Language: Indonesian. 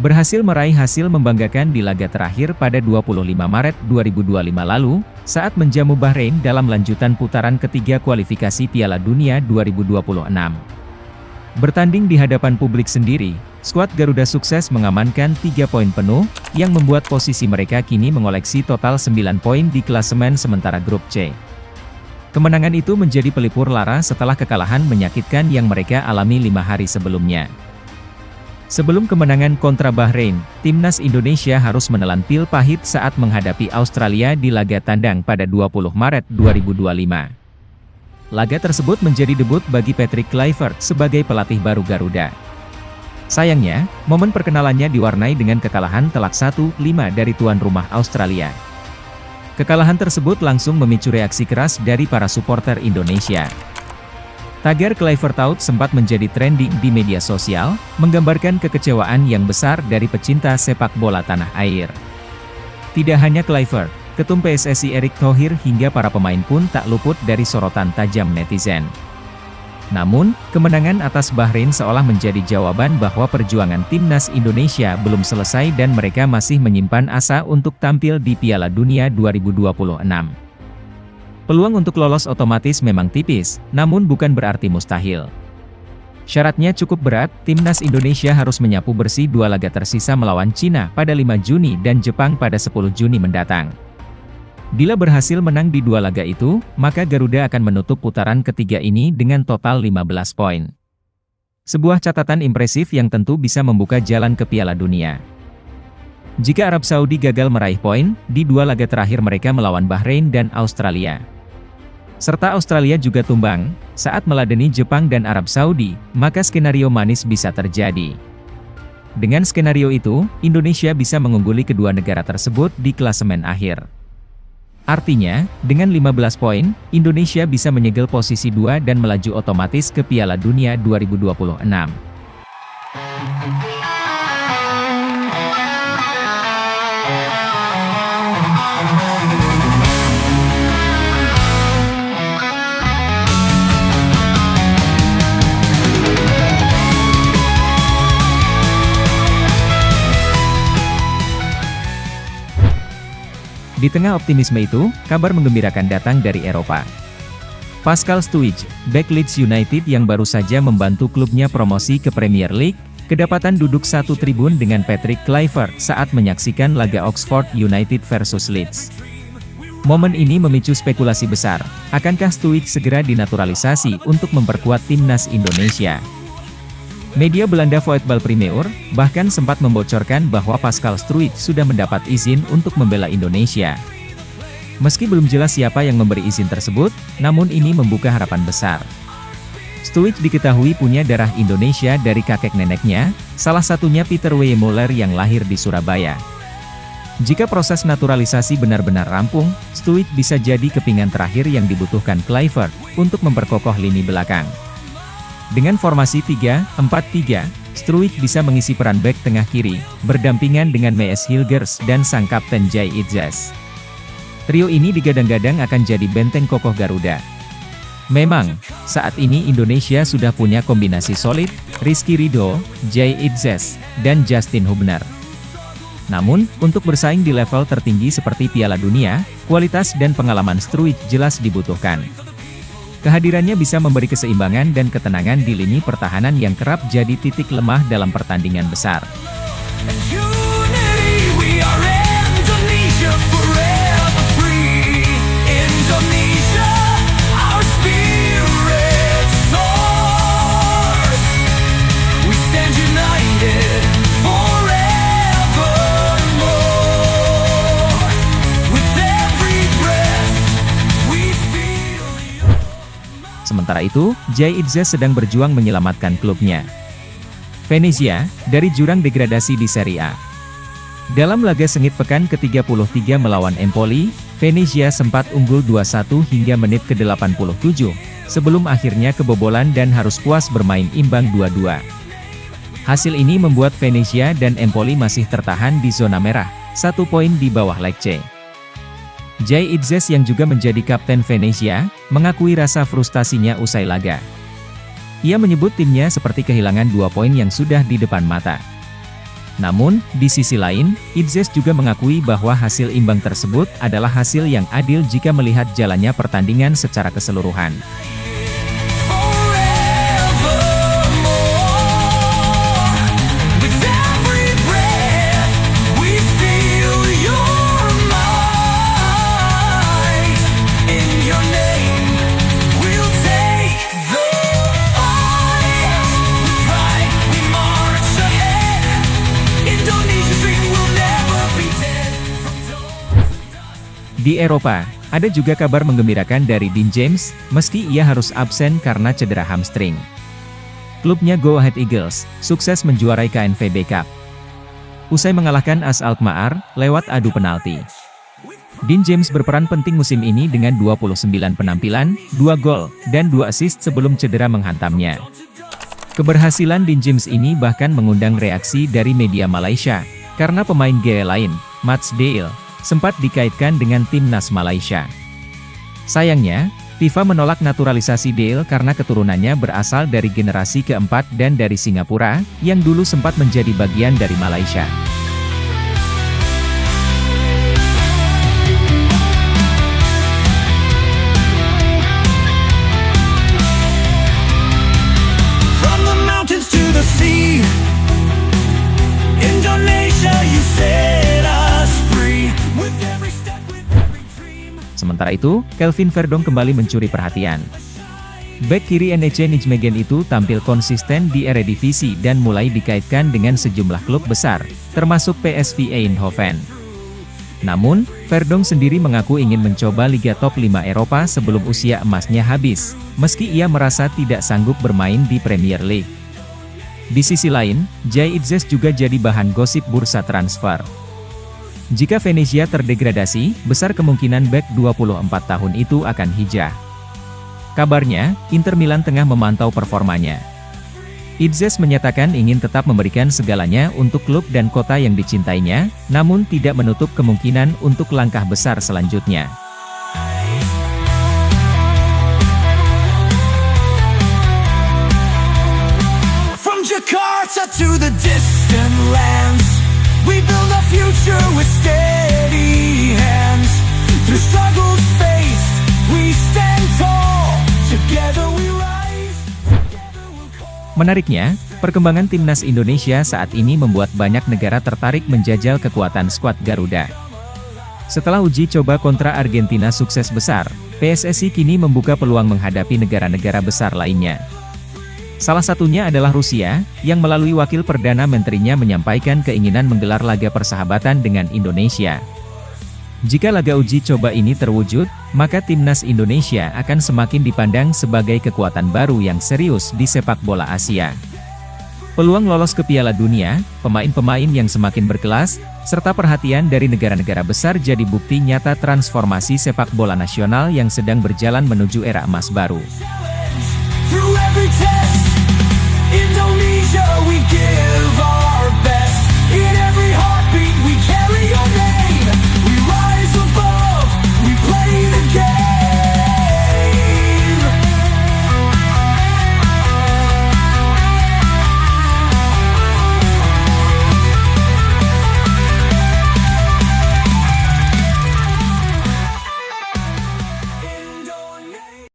Berhasil meraih hasil membanggakan di laga terakhir pada 25 Maret 2025 lalu, saat menjamu Bahrain dalam lanjutan putaran ketiga kualifikasi Piala Dunia 2026. Bertanding di hadapan publik sendiri, skuad Garuda sukses mengamankan 3 poin penuh, yang membuat posisi mereka kini mengoleksi total 9 poin di klasemen sementara grup C. Kemenangan itu menjadi pelipur lara setelah kekalahan menyakitkan yang mereka alami 5 hari sebelumnya. Sebelum kemenangan kontra Bahrain, timnas Indonesia harus menelan pil pahit saat menghadapi Australia di laga tandang pada 20 Maret 2025. Laga tersebut menjadi debut bagi Patrick Kluivert sebagai pelatih baru Garuda. Sayangnya, momen perkenalannya diwarnai dengan kekalahan telak 1-5 dari tuan rumah Australia. Kekalahan tersebut langsung memicu reaksi keras dari para supporter Indonesia. Tagar Kluivert out sempat menjadi trending di media sosial, menggambarkan kekecewaan yang besar dari pecinta sepak bola tanah air. Tidak hanya Kluivert, Ketum PSSI Erick Thohir hingga para pemain pun tak luput dari sorotan tajam netizen. Namun, kemenangan atas Bahrain seolah menjadi jawaban bahwa perjuangan timnas Indonesia belum selesai dan mereka masih menyimpan asa untuk tampil di Piala Dunia 2026. Peluang untuk lolos otomatis memang tipis, namun bukan berarti mustahil. Syaratnya cukup berat, timnas Indonesia harus menyapu bersih 2 laga tersisa melawan Cina pada 5 Juni dan Jepang pada 10 Juni mendatang. Bila berhasil menang di 2 laga itu, maka Garuda akan menutup putaran ketiga ini dengan total 15 poin. Sebuah catatan impresif yang tentu bisa membuka jalan ke Piala Dunia. Jika Arab Saudi gagal meraih poin, di 2 laga terakhir mereka melawan Bahrain dan Australia, serta Australia juga tumbang, saat meladeni Jepang dan Arab Saudi, maka skenario manis bisa terjadi. Dengan skenario itu, Indonesia bisa mengungguli kedua negara tersebut di klasemen akhir. Artinya, dengan 15 poin, Indonesia bisa menyegel posisi 2 dan melaju otomatis ke Piala Dunia 2026. Di tengah optimisme itu, kabar menggembirakan datang dari Eropa. Pascal Stuijs, bek Leeds United yang baru saja membantu klubnya promosi ke Premier League, kedapatan duduk satu tribun dengan Patrick Kluivert saat menyaksikan laga Oxford United versus Leeds. Momen ini memicu spekulasi besar, akankah Stuijs segera dinaturalisasi untuk memperkuat timnas Indonesia? Media Belanda Voetbal Primeur bahkan sempat membocorkan bahwa Pascal Stuijs sudah mendapat izin untuk membela Indonesia. Meski belum jelas siapa yang memberi izin tersebut, namun ini membuka harapan besar. Stuijs diketahui punya darah Indonesia dari kakek neneknya, salah satunya Peter Weyemuller yang lahir di Surabaya. Jika proses naturalisasi benar-benar rampung, Stuijs bisa jadi kepingan terakhir yang dibutuhkan Kluivert untuk memperkokoh lini belakang. Dengan formasi 3-4-3, Stuijs bisa mengisi peran bek tengah kiri, berdampingan dengan Mees Hilgers dan sang kapten Jay Itzes. Trio ini digadang-gadang akan jadi benteng kokoh Garuda. Memang, saat ini Indonesia sudah punya kombinasi solid, Rizky Ridho, Jay Itzes, dan Justin Hubner. Namun, untuk bersaing di level tertinggi seperti Piala Dunia, kualitas dan pengalaman Stuijs jelas dibutuhkan. Kehadirannya bisa memberi keseimbangan dan ketenangan di lini pertahanan yang kerap jadi titik lemah dalam pertandingan besar. Sementara itu, Jay Itzes sedang berjuang menyelamatkan klubnya Venezia dari jurang degradasi di Serie A. Dalam laga sengit pekan ke-33 melawan Empoli, Venezia sempat unggul 2-1 hingga menit ke-87, sebelum akhirnya kebobolan dan harus puas bermain imbang 2-2. Hasil ini membuat Venezia dan Empoli masih tertahan di zona merah, 1 poin di bawah Lecce. Jay Itzes yang juga menjadi kapten Venezia, mengakui rasa frustasinya usai laga. Ia menyebut timnya seperti kehilangan 2 poin yang sudah di depan mata. Namun, di sisi lain, Idzes juga mengakui bahwa hasil imbang tersebut adalah hasil yang adil jika melihat jalannya pertandingan secara keseluruhan. Di Eropa, ada juga kabar menggembirakan dari Dean James, meski ia harus absen karena cedera hamstring. Klubnya Go Ahead Eagles, sukses menjuarai KNVB Cup. Usai mengalahkan AS Alkmaar, lewat adu penalti. Dean James berperan penting musim ini dengan 29 penampilan, 2 gol, dan 2 assist sebelum cedera menghantamnya. Keberhasilan Dean James ini bahkan mengundang reaksi dari media Malaysia, karena pemain gaya lain, Mats Dale, sempat dikaitkan dengan timnas Malaysia. Sayangnya, FIFA menolak naturalisasi Dale karena keturunannya berasal dari generasi keempat dan dari Singapura, yang dulu sempat menjadi bagian dari Malaysia. From the mountains to the sea, Indonesia, you set us free. Sementara itu, Kelvin Verdong kembali mencuri perhatian. Bek kiri NEC Nijmegen itu tampil konsisten di Eredivisie dan mulai dikaitkan dengan sejumlah klub besar, termasuk PSV Eindhoven. Namun, Verdong sendiri mengaku ingin mencoba Liga Top 5 Eropa sebelum usia emasnya habis, meski ia merasa tidak sanggup bermain di Premier League. Di sisi lain, Jay Idzes juga jadi bahan gosip bursa transfer. Jika Venezia terdegradasi, besar kemungkinan bek 24 tahun itu akan hijrah. Kabarnya, Inter Milan tengah memantau performanya. Idzes menyatakan ingin tetap memberikan segalanya untuk klub dan kota yang dicintainya, namun tidak menutup kemungkinan untuk langkah besar selanjutnya. From Jakarta to the distant lands, we build a future with steady hands. Through struggles faced, we stand tall. Together we rise. Menariknya, perkembangan timnas Indonesia saat ini membuat banyak negara tertarik menjajal kekuatan skuad Garuda. Setelah uji coba kontra Argentina sukses besar, PSSI kini membuka peluang menghadapi negara-negara besar lainnya. Salah satunya adalah Rusia, yang melalui wakil Perdana Menterinya menyampaikan keinginan menggelar laga persahabatan dengan Indonesia. Jika laga uji coba ini terwujud, maka timnas Indonesia akan semakin dipandang sebagai kekuatan baru yang serius di sepak bola Asia. Peluang lolos ke Piala Dunia, pemain-pemain yang semakin berkelas, serta perhatian dari negara-negara besar jadi bukti nyata transformasi sepak bola nasional yang sedang berjalan menuju era emas baru. Through every test, Indonesia, we give our best. In every